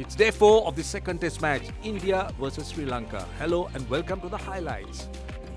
It's day 4 of the second test match, India versus Sri Lanka. Hello and welcome to the highlights.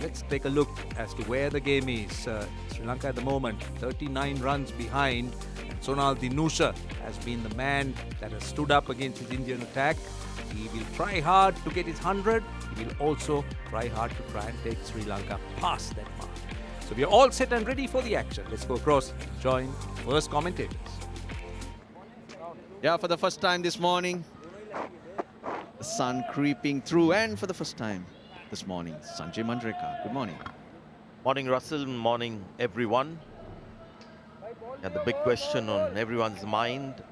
Let's take a look as to where the game is. Sri Lanka at the moment 39 runs behind, and Sonal Dinusha has been the man that has stood up against his Indian attack. He will try hard to get his 100. He will also try hard to try and take Sri Lanka past that mark. So we are all set and ready for the action. Let's go across, join first commentators. Yeah, for the first time this morning, the sun creeping through, and for the first time this morning, Sanjay Mandreka. Good morning. Morning, Russell. Morning, everyone. And the big question on everyone's mind,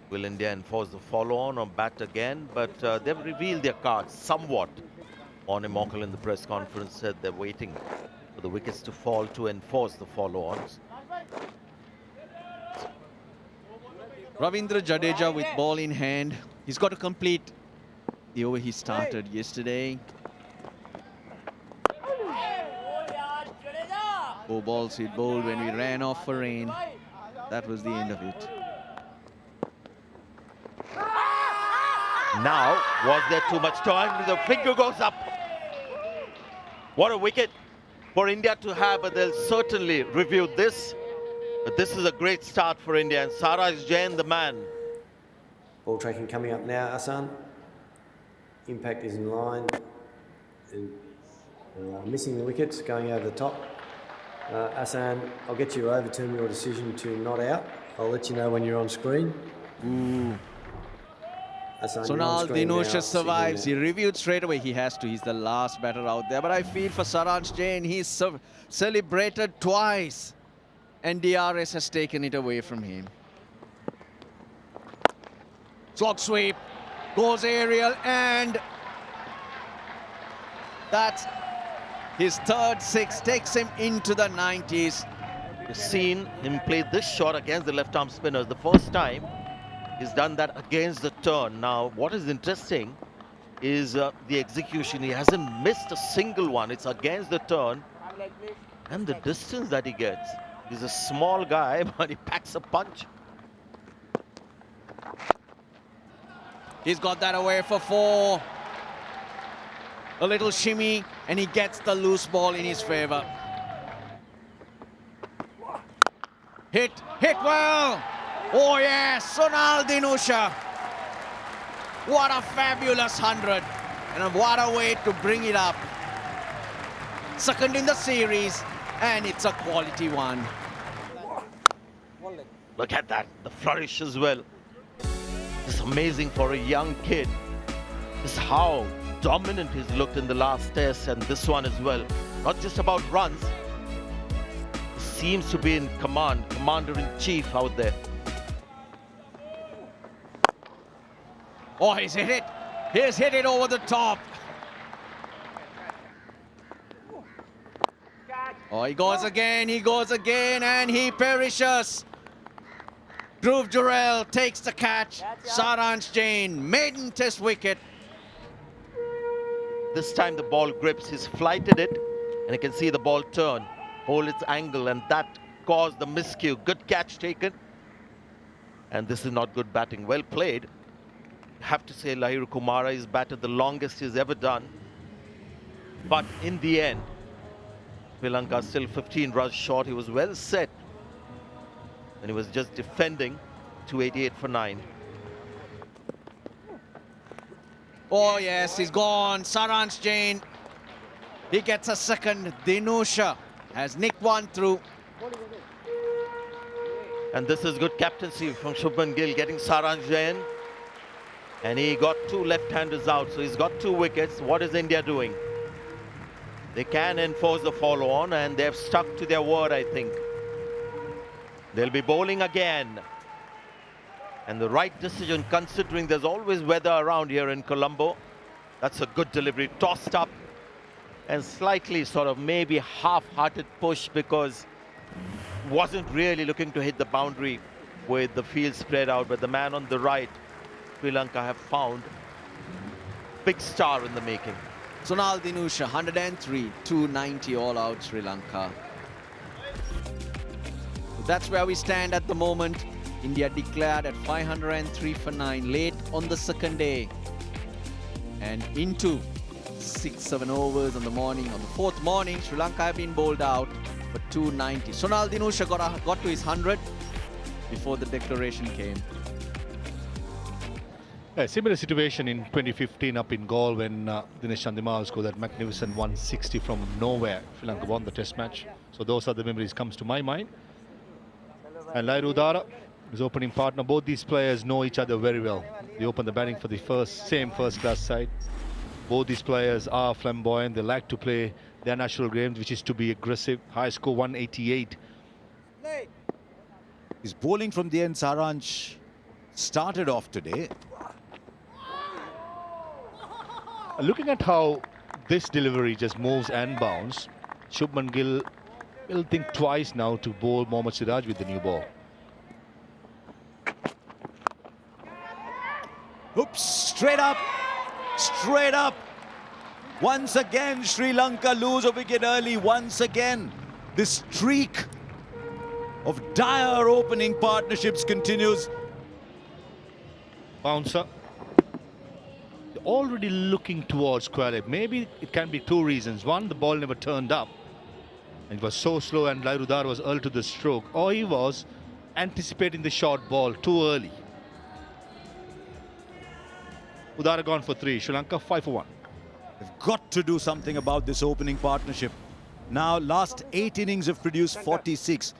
will India enforce the follow-on or bat again? But they've revealed their cards somewhat. Morne Morkel in the press conference said they're waiting for the wickets to fall to enforce the follow-ons. Ravindra Jadeja with ball in hand. He's got to complete the over he started yesterday. 4 balls he bowled when we ran off for rain. That was the end of it. Now, was there too much time? The finger goes up. What a wicket for India to have, but they'll certainly review this. But this is a great start for India, and Saraj Jain, the man. Ball tracking coming up now, Hassan. Impact is in line. And, missing the wickets, going over the top. Hassan, I'll get you to overturn your decision to not out. I'll let you know when you're on screen. Hassan, Sonal Dinusha now, survives. He reviewed straight away. He has to. He's the last batter out there. But I feel for Saraj Jain, he's celebrated twice, and DRS has taken it away from him. Slog sweep, goes aerial, and that's his third 6, takes him into the 90s. You've seen him play this shot against the left-arm spinners. The first time he's done that against the turn. Now, what is interesting is the execution. He hasn't missed a single one. It's against the turn, and the distance that he gets. He's a small guy, but he packs a punch. He's got that away for 4. A little shimmy, and he gets the loose ball in his favor. Hit well. Oh yes, Sonal Dinusha. What a fabulous 100. And what a way to bring it up. Second in the series, and it's a quality one. Look at that, the flourish as well. It's amazing for a young kid. Just how dominant he's looked in the last test, and this one as well. Not just about runs. He seems to be in command, commander-in-chief out there. Oh, he's hit it. He's hit it over the top. Oh, he goes again, and he perishes. Dhruv Jurel takes the catch. Saraj Jain, maiden test wicket. This time the ball grips, he's flighted it, and you can see the ball turn, hold its angle, and that caused the miscue. Good catch taken. And this is not good batting. Well played. Have to say Lahir Kumara is batted the longest he's ever done. But in the end, Sri Lanka still 15 runs short. He was well set, and he was just defending. 288 for 9. Oh yes, he's gone. Saraj Jain, he gets a second. Dinusha has nicked one through. And this is good captaincy from Shubman Gill, getting Saraj Jain. And he got 2 left-handers out, so he's got 2 wickets. What is India doing? They can enforce the follow-on, and they've stuck to their word, I think. They'll be bowling again. And the right decision, considering there's always weather around here in Colombo. That's a good delivery, tossed up, and slightly sort of maybe half-hearted push, because wasn't really looking to hit the boundary with the field spread out. But the man on the right, Sri Lanka have found big star in the making. Sonal Dinusha, 103, 290 all out Sri Lanka. That's where we stand at the moment. India declared at 503 for 9 late on the second day. And into 6-7 overs on the morning. On the fourth morning, Sri Lanka have been bowled out for 290. Sonal Dinusha got to his 100 before the declaration came. A similar situation in 2015 up in Galle when Dinesh Chandimal scored that magnificent 160 from nowhere. Sri Lanka won the test match. So those are the memories comes to my mind. And Lairu Dara, his opening partner, both these players know each other very well. They opened the batting for the same first-class side. Both these players are flamboyant. They like to play their natural game, which is to be aggressive. High score 188. His bowling from the end, Saranj started off today. Looking at how this delivery just moves and bounces, Shubman Gill will think twice now to bowl Mohammad Siraj with the new ball. Oops, straight up, straight up. Once again, Sri Lanka lose a wicket early. Once again, this streak of dire opening partnerships continues. Bouncer. Already looking towards Quayle. Maybe it can be two reasons. One, the ball never turned up. It was so slow and Lairu Dara was early to the stroke. Or he was anticipating the short ball too early. Udara gone for 3. Sri Lanka 5 for 1. They've got to do something about this opening partnership. Now, last 8 innings have produced 46.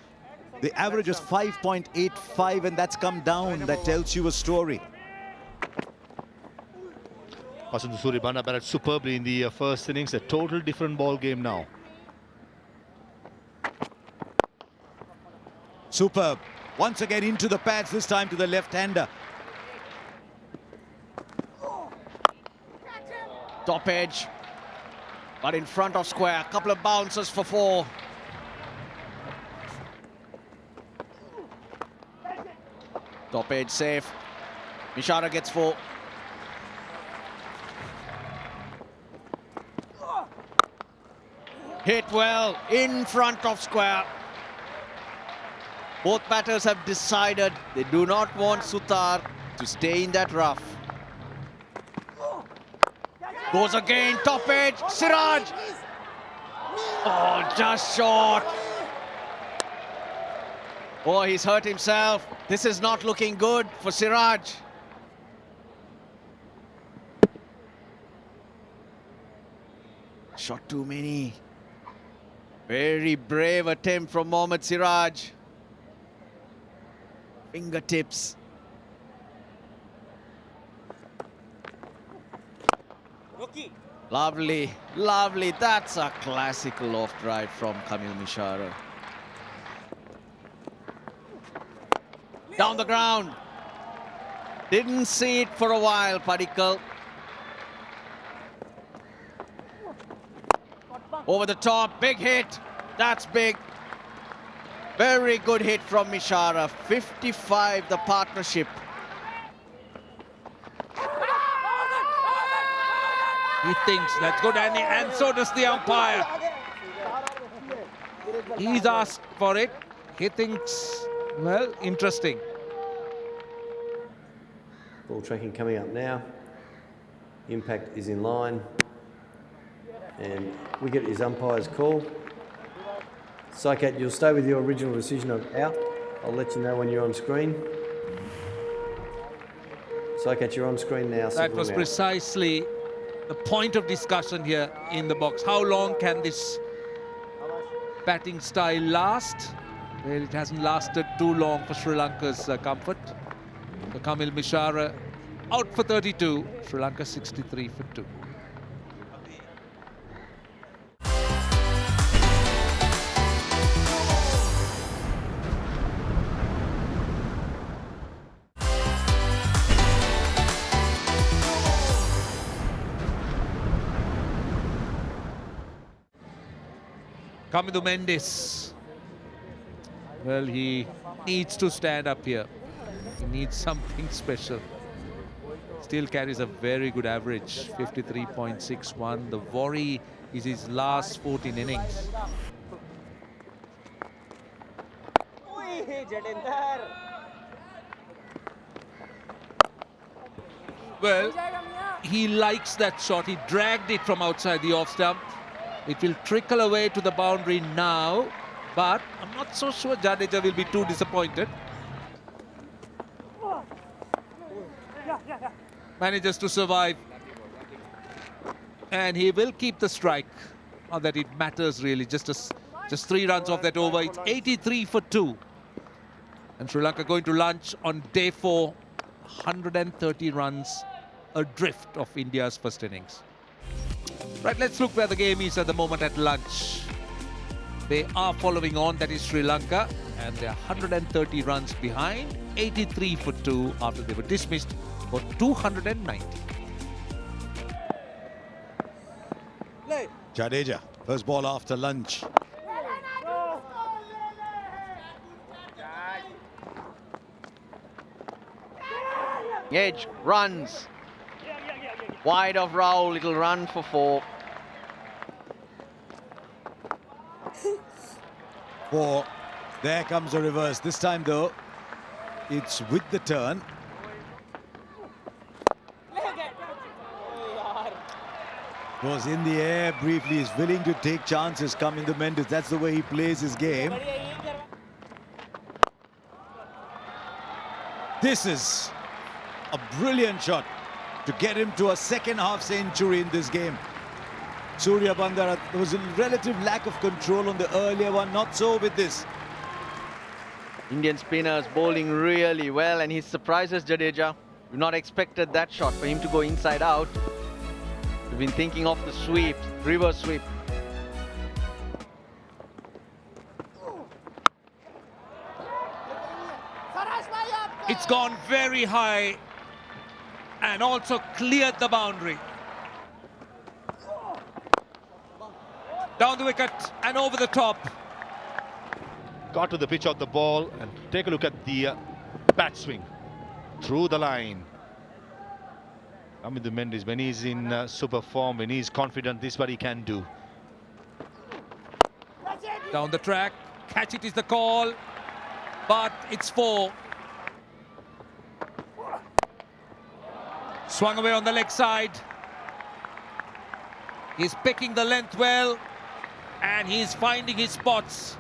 The average is 5.85 and that's come down. That tells you a story. Vasandu Suribana batted superbly in the first innings. A total different ball game now. Superb. Once again into the pads, this time to the left-hander. Top edge, but in front of square. A couple of bounces for 4. Top edge safe. Mishara gets 4. Hit well in front of square. Both batters have decided they do not want Sutar to stay in that rough. Goes again, top edge, Siraj. Oh, just short. Oh, he's hurt himself. This is not looking good for Siraj. Shot too many. Very brave attempt from Mohammad Siraj. Fingertips. Lovely, lovely. That's a classical off drive from Kamil Mishara. Down the ground. Didn't see it for a while, Padikkal. Over the top, big hit. That's big. Very good hit from Mishara. 55, the partnership. He thinks that's good, and so does the umpire. He's asked for it. He thinks, well, interesting. Ball tracking coming up now. Impact is in line. And wicket is umpire's call. Saikat, you'll stay with your original decision of out. I'll let you know when you're on screen. Saikat, you're on screen now. That was out. precisely the point of discussion here in the box. How long can this batting style last? Well, it hasn't lasted too long for Sri Lanka's comfort. So Kamil Mishara out for 32. Sri Lanka 63 for 2. Kamidu Mendes. Well, he needs to stand up here. He needs something special. Still carries a very good average, 53.61. The worry is his last 14 innings. Well, he likes that shot. He dragged it from outside the off stump. It will trickle away to the boundary now, but I'm not so sure Jadeja will be too disappointed. Manages to survive. And he will keep the strike. Not that it matters really, just 3 runs off that over. It's 83 for 2. And Sri Lanka going to lunch on day 4. 130 runs adrift of India's first innings. Right, let's look where the game is at the moment at lunch. They are following on, that is Sri Lanka, and they're 130 runs behind, 83 for 2 after they were dismissed for 290. Jadeja, first ball after lunch. Edge runs. Wide of Rao, little run for 4. 4. There comes the reverse. This time though, it's with the turn. Was in the air briefly, is willing to take chances coming to Mendes. That's the way he plays his game. This is a brilliant shot to get him to a second half century in this game. Surya Bandara, there was a relative lack of control on the earlier one, not so with this. Indian spinners bowling really well, and he surprises Jadeja. We've not expected that shot for him to go inside out. We've been thinking of the sweep, reverse sweep. It's gone very high and also cleared the boundary. Down the wicket and over the top. Got to the pitch of the ball and take a look at the bat swing through the line. Amindu Mendes, when he's in super form, when he's confident, this is what he can do. Down the track, catch it is the call, but it's 4. Swung away on the leg side. He's picking the length well, and he's finding his spots.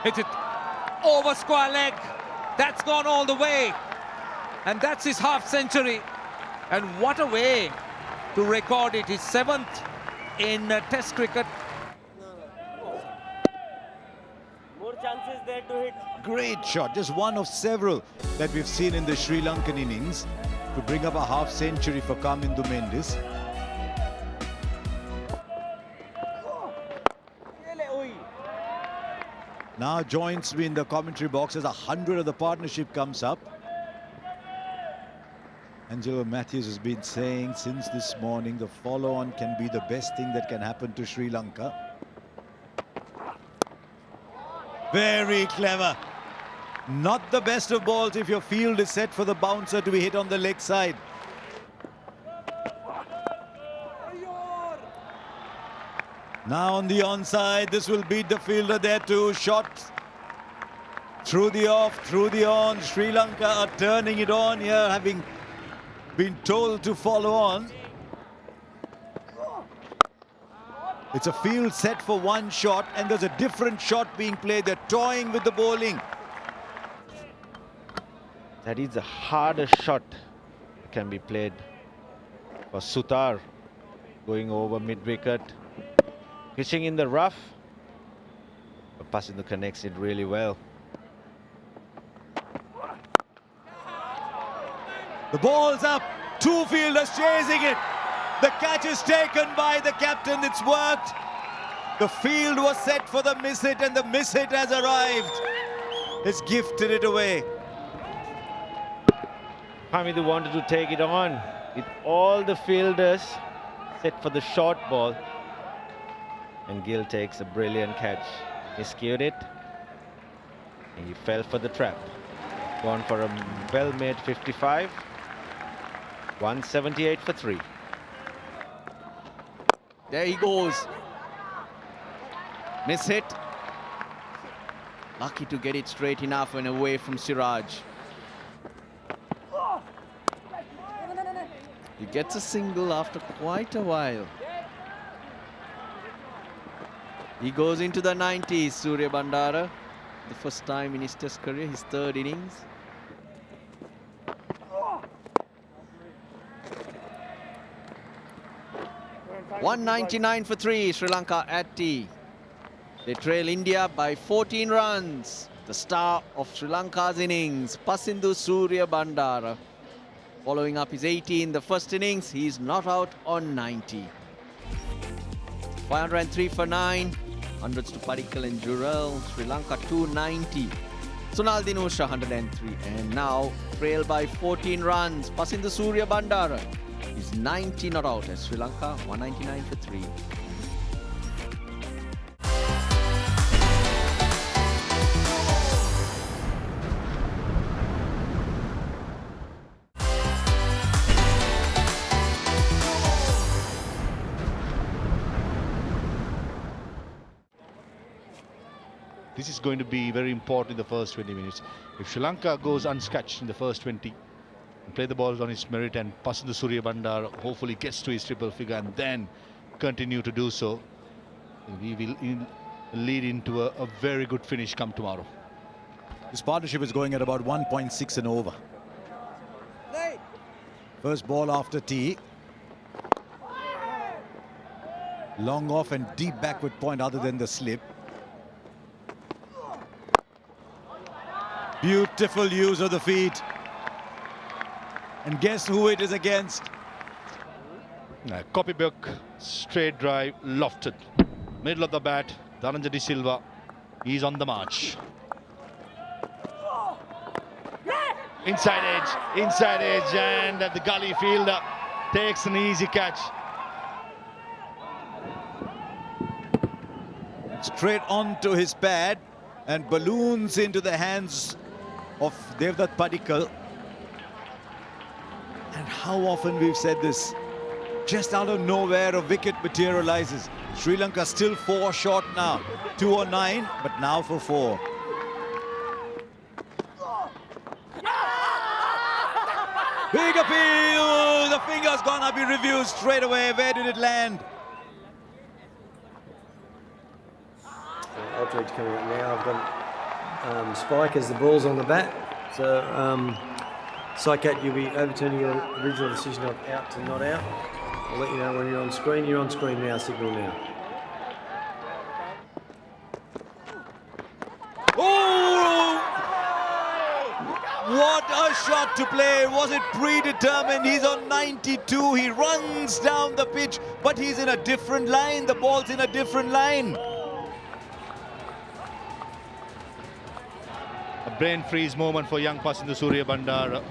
Hit it over square leg. That's gone all the way. And that's his half century. And what a way to record it. His 7th in Test cricket. More chances there to hit. Great shot, just one of several that we've seen in the Sri Lankan innings to bring up a half century for Kamindu Mendes. Now joins me in the commentary box as 100 of the partnership comes up. Angelo Matthews has been saying since this morning the follow-on can be the best thing that can happen to Sri Lanka. Very clever. Not the best of balls if your field is set for the bouncer to be hit on the leg side. Now on the onside, this will beat the fielder there too. Shot through the off, through the on. Sri Lanka are turning it on here, having been told to follow on. It's a field set for one shot, and there's a different shot being played. They're toying with the bowling. That is the hardest shot that can be played for Sutar. Going over mid-wicket. Pitching in the rough. But passing the connects it really well. The ball's up. 2 fielders chasing it. The catch is taken by the captain. It's worked. The field was set for the miss hit, and the miss hit has arrived. It's gifted it away. Hamidu wanted to take it on with all the fielders set for the short ball. And Gill takes a brilliant catch. He skewed it. And he fell for the trap. Gone for a well-made 55. 178 for 3. There he goes. Miss hit. Lucky to get it straight enough and away from Siraj. He gets a single after quite a while. He goes into the 90s, Surya Bandara. The first time in his test career, his third innings. $199 for 3, Sri Lanka at tea. They trail India by 14 runs. The star of Sri Lanka's innings, Pasindu Surya Bandara. Following up his 80 in the first innings, he's not out on 90. 503 for 9. Hundreds to Padikkal and Jurel. Sri Lanka 290. Sunal Dinusha 103. And now trail by 14 runs. Pasindu Surya Bandara is 90 not out as Sri Lanka 199 for 3. This is going to be very important in the first 20 minutes. If Sri Lanka goes unscratched in the first 20 and play the balls on its merit and Pasindu Surya Bandara hopefully gets to his triple figure and then continue to do so, we will lead into a very good finish come tomorrow. This partnership is going at about 1.6 and over. First ball after tea. Long off and deep backward point other than the slip. Beautiful use of the feet. And guess who it is against? Copybook, straight drive, lofted. Middle of the bat, Dhananjay De Silva. He's on the march. Inside edge, and the gully fielder takes an easy catch. Straight onto his pad and balloons into the hands of Devdutt Padikkal. And how often we've said this, just out of nowhere a wicket materializes. Sri Lanka still 4 short now, 209, but now for 4. Big appeal, the finger's gonna be reviewed straight away. Where did it land? Outrage coming up now. I've got Spike as the ball's on the bat. So, Saikat, you'll be overturning your original decision of out to not out. I'll let you know when you're on screen. You're on screen now, signal now. Oh! What a shot to play. Was it predetermined? He's on 92. He runs down the pitch, but he's in a different line. The ball's in a different line. A brain freeze moment for young Pasindu Surya Bandara.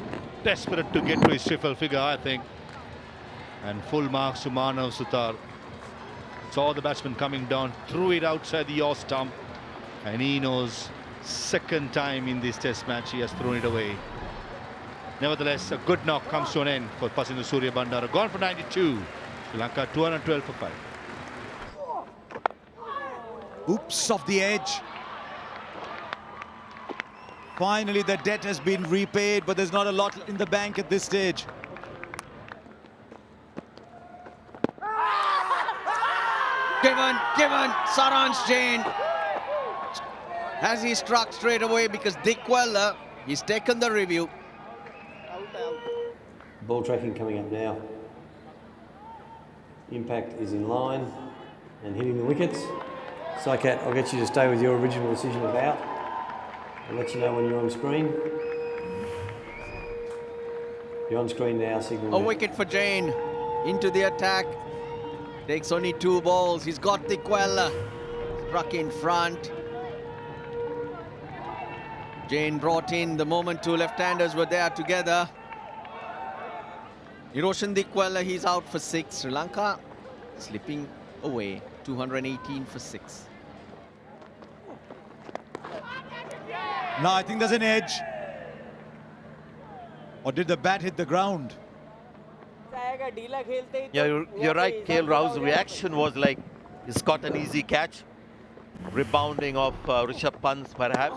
Desperate to get to his triple figure, I think. And full marks to Manav Sutar. Saw the batsman coming down, threw it outside the off stump. And he knows second time in this test match he has thrown it away. Nevertheless, a good knock comes to an end for Pasindu Surya Bandara. Gone for 92. Sri Lanka 212 for 5. Oops, off the edge. Finally, the debt has been repaid, but there's not a lot in the bank at this stage. Given, Saransh Jain. Has he struck straight away because Dikwella, he's taken the review. Ball tracking coming up now. Impact is in line and hitting the wickets. Saikat, I'll get you to stay with your original decision of out. I'll let you know when you're on screen. You're on screen now, signal. A wicket for Jain. Into the attack. Takes only 2 balls. He's got Dikwella. Struck in front. Jain brought in the moment 2 left-handers were there together. Niroshan Dikwella, he's out for 6. Sri Lanka slipping away. 218 for 6. No, I think there's an edge. Or did the bat hit the ground? Yeah, you're right. KL Rao's reaction was like he's got an easy catch. Rebounding of Rishabh Pant perhaps.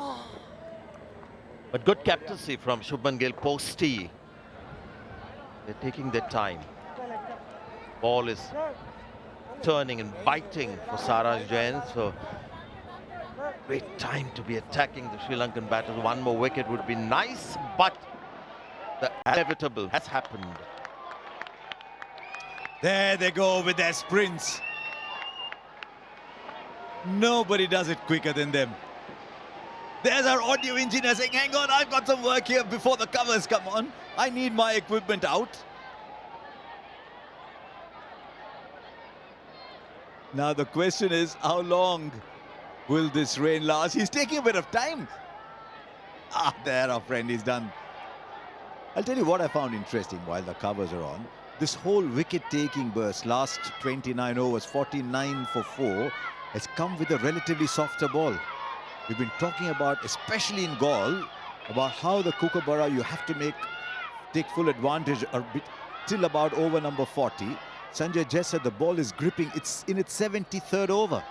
But good captaincy from Shubman Gill post-tee. They're taking their time. Ball is turning and biting for Saraj Jain. So great time to be attacking the Sri Lankan batters. One more wicket would be nice, but the inevitable has happened. There they go with their sprints. Nobody does it quicker than them. There's our audio engineer saying, hang on, I've got some work here before the covers come on. I need my equipment out. Now the question is, how long will this rain last? He's taking a bit of time. Ah, there our friend is done. I'll tell you what I found interesting while the covers are on. This whole wicket-taking burst, last 29 overs, 49 for 4, has come with a relatively softer ball. We've been talking about, especially in Gaul, about how the Kookaburra you have to take full advantage till about over number 40. Sanjay just said the ball is gripping. It's in its 73rd over.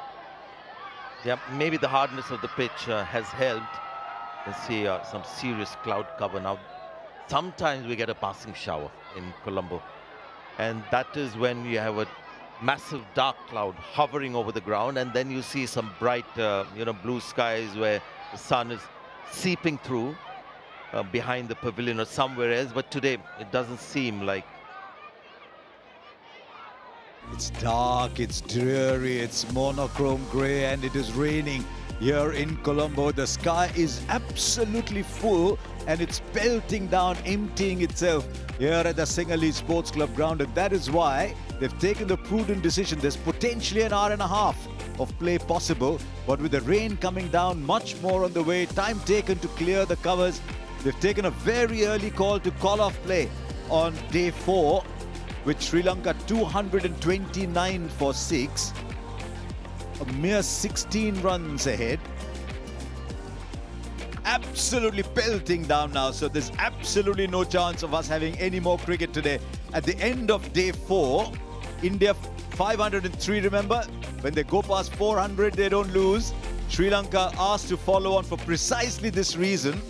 Yeah, maybe the hardness of the pitch has helped. Let's see some serious cloud cover now. Sometimes we get a passing shower in Colombo, and that is when you have a massive dark cloud hovering over the ground, and then you see some bright, blue skies where the sun is seeping through behind the pavilion or somewhere else. But today, it doesn't seem like. It's dark, it's dreary, it's monochrome grey, and it is raining here in Colombo. The sky is absolutely full and it's pelting down, emptying itself here at the Sinhalese Sports Club ground, and that is why they've taken the prudent decision. There's potentially an hour and a half of play possible, but with the rain coming down, much more on the way, time taken to clear the covers. They've taken a very early call to call off play on day 4, with Sri Lanka 229 for 6, a mere 16 runs ahead. Absolutely pelting down now, so there's absolutely no chance of us having any more cricket today. At the end of day 4, India 503, remember? When they go past 400, they don't lose. Sri Lanka asked to follow on for precisely this reason.